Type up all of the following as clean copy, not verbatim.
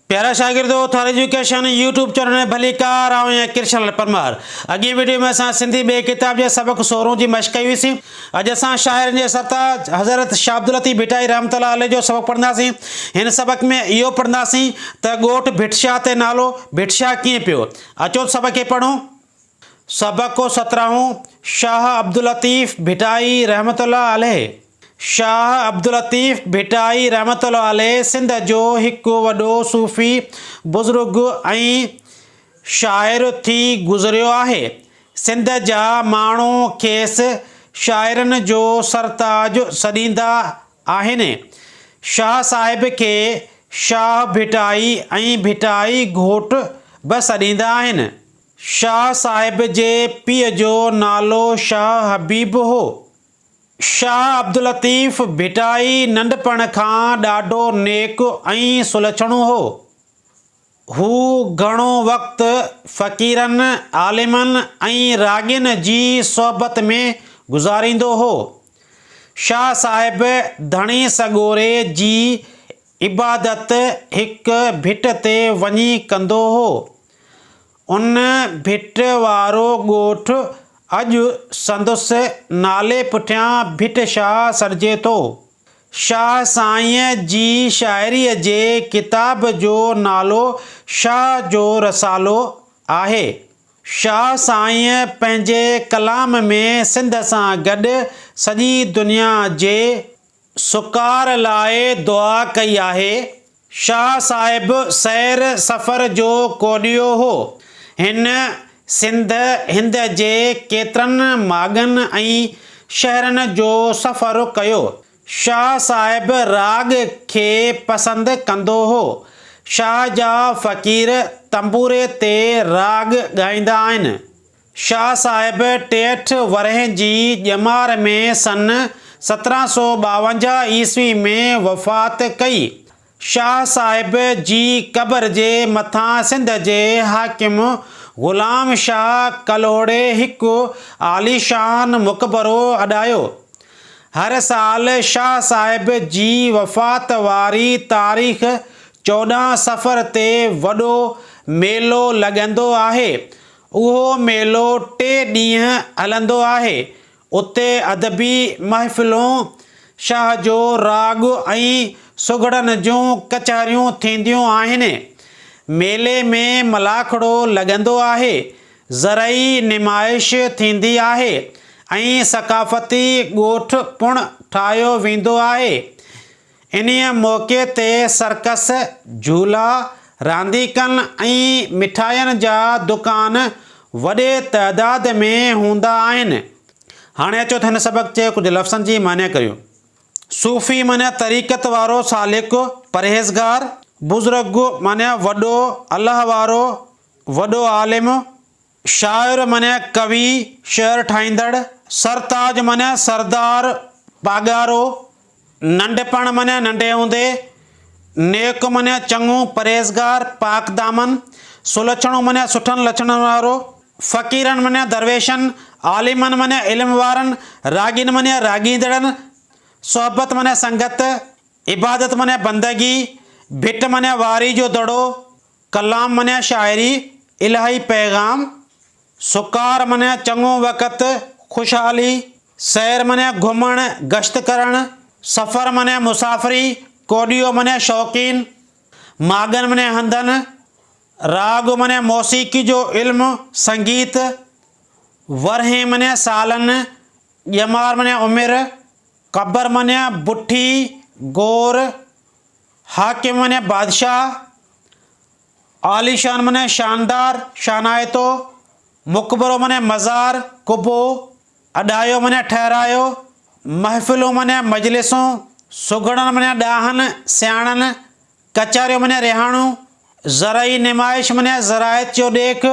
प्यारा शागिर्दो Thar education YouTube channel में भलीकार आऊं कृष्ण परमार। अॻे वीडियो में असां सिंधी ॿिए किताब जे सबक 16 जी मश्क कई हुईसीं। अॼु असां शाइर जे सरताज हज़रत शाह अब्दुल लतीफ़ भिटाई रहमतुल्लाह अलैह जो सबक पढ़ंदासीं। हिन सबक में इहो पढ़ंदासीं त ॻोठ भिटशाह ते नालो भिटशाह कीअं पियो। अचो सबक खे पढ़ूं। सबक 17 शाह अब्दुल लतीफ़ भिटाई रहमतुल्लाह अलैह। शाह अब्दुल लतीफ़ भिटाई रहमतुल्लाह अलैह सिंध जो हिकु वॾो सूफ़ी बुज़ुर्ग ऐं शाइर थी गुज़रियो आहे। सिंध जा माण्हू खेसि शाइरनि जो सरताज सॾींदा आहिनि। शाह साहिब खे शाह भिटाई ऐं भिटाई घोट बि सॾींदा आहिनि। शाह साहिब जे पीउ जो नालो शाह हबीब हो। शाह अब्दुल लतीफ़ भिटाई नंढपण खां ॾाढो नेक ऐं सुलछणो हो। हू घणो वक़्तु फ़क़ीरनि आलिमनि ऐं रागिन जी सोबत में गुज़ारींदो हो। शाह साहिब धणी सॻोरे जी इबादत हिक भिट ते वञी कंदो हो। उन भिट वारो ॻोठ अॼु संदसि नाले पुठियां भिटशाह सॾिजे थो। शाह साईं जी शाइरीअ जे किताब जो नालो शाह जो रसालो आहे। शाह साईं पंहिंजे कलाम में सिंध सां गॾु सॼी दुनिया जे सुकार लाइ दुआ कई आहे। शाह साहिब सैर सफ़र जो कोडियो हो। हिन सिंध हिंद जे केतिरनि माॻनि ऐं शहरनि जो सफ़र कयो। शाह साहिब राग खे पसंदि कंदो हो। शाह जा फ़क़ीर तंबूरे ते राग ॻाईंदा आहिनि। शाह साहिब 63 वरह जी ॼमार में सन 1752 ईस्वी में वफ़ात कई। शाह साहिब जी क़बर जे मथां सिंध जे हाकिम ग़ुलाम शाह कलोड़े हिकु आलीशान मक़बरो अॾायो। हर साल शाह साहिब जी वफ़ात वारी तारीख़ 14 सफ़र ते वॾो मेलो लॻंदो आहे। उहो मेलो 3 ॾींहं हलंदो आहे। उते अदबी महफ़िलूं, शाह जो राग ऐं सुगड़नि जूं कचहरियूं थींदियूं आहिनि। मेले में मलाखड़ो लॻंदो आहे। ज़रई निमाइश थींदी आहे ऐं सक़ाफ़ती ॻोठ पिणु ठाहियो वेंदो आहे। इन्हीअ मौक़े ते सर्कस, झूला, रांदीकनि ऐं मिठाइनि जा दुकान वॾे तइदाद में हूंदा आहिनि। हाणे अचो त हिन सबक जे कुझु लफ़्ज़नि जी माने करियूं। सूफ़ी माने तरीक़त वारो सालिक, परहेज़गार। बुज़ुर्ग माने वॾो, अल्लाह वारो, वॾो आलिम। शाइर माने कवि, शेर ठाहींदड़। सरताज माने सरदार, पागारो। नंढपण माने नंढे हूंदे। नेक माने चङो, परहेज़गार, पाक दामन। सुलछणो माने सुठनि लछणनि वारो। फ़क़ीरनि माने दरवेशनि। आलिमनि माने इल्म वारनि। रागिन माने रागींदड़नि। सोहबत माने संगत। इबादत माने बंदगी। भिट माने वारी जो दड़ो। कलाम माने शाइरी, इलाही पैगाम। सुकार माने चङो वक़्तु, ख़ुशहाली। सैर माने घुमणु, गश्त करणु। सफ़र माने मुसाफ़िरी। कोडियो माने शौक़ीन। माॻनि माने हंधनि। राग माने मौसीक़ी जो इल्मु, संगीत। वरहें माने सालनि। ॼमार माने उमिरि। क़बर माने बुठी, गोर। हाकिम माने बादशाह। आलीशान माने शानदार, शानायतो। मुक़बरो माने मज़ार, कुबो। अॾायो माने ठहरायो। महफ़िलूं माने मजलिसूं। सुगड़नि माने ॾाहनि, सियाणनि। कचहरियूं माने रिहाणू। ज़रई निमाइश माने ज़रायत जो ॾेख।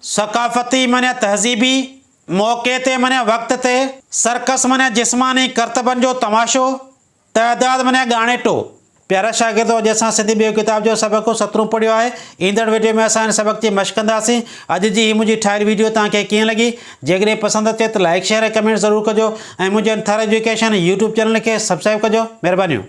सक़ाफ़ती माने तहज़ीबी, मौक़े ते माने वक़्त ते। सर्कस माने जिस्मानी करतबनि जो तमाशो। तइदाद माने ॻाणेटो। प्यारा शागिर्दो, अॼु असां सिंधी ॿियो किताब जो सबक 17 पढ़ियो आहे। ईंदड़ वीडियो में असां हिन सबक जी मश्क कंदासीं। अॼु जी मुंहिंजी ठाहियल वीडियो तव्हांखे कीअं लॻी? जेकॾहिं पसंदि अचे त लाइक शेयर ऐं कमेंट ज़रूरु कजो ऐं मुंहिंजे थार एजुकेशन यूट्यूब चैनल खे सब्सक्राइब कजो। महिरबानियूं।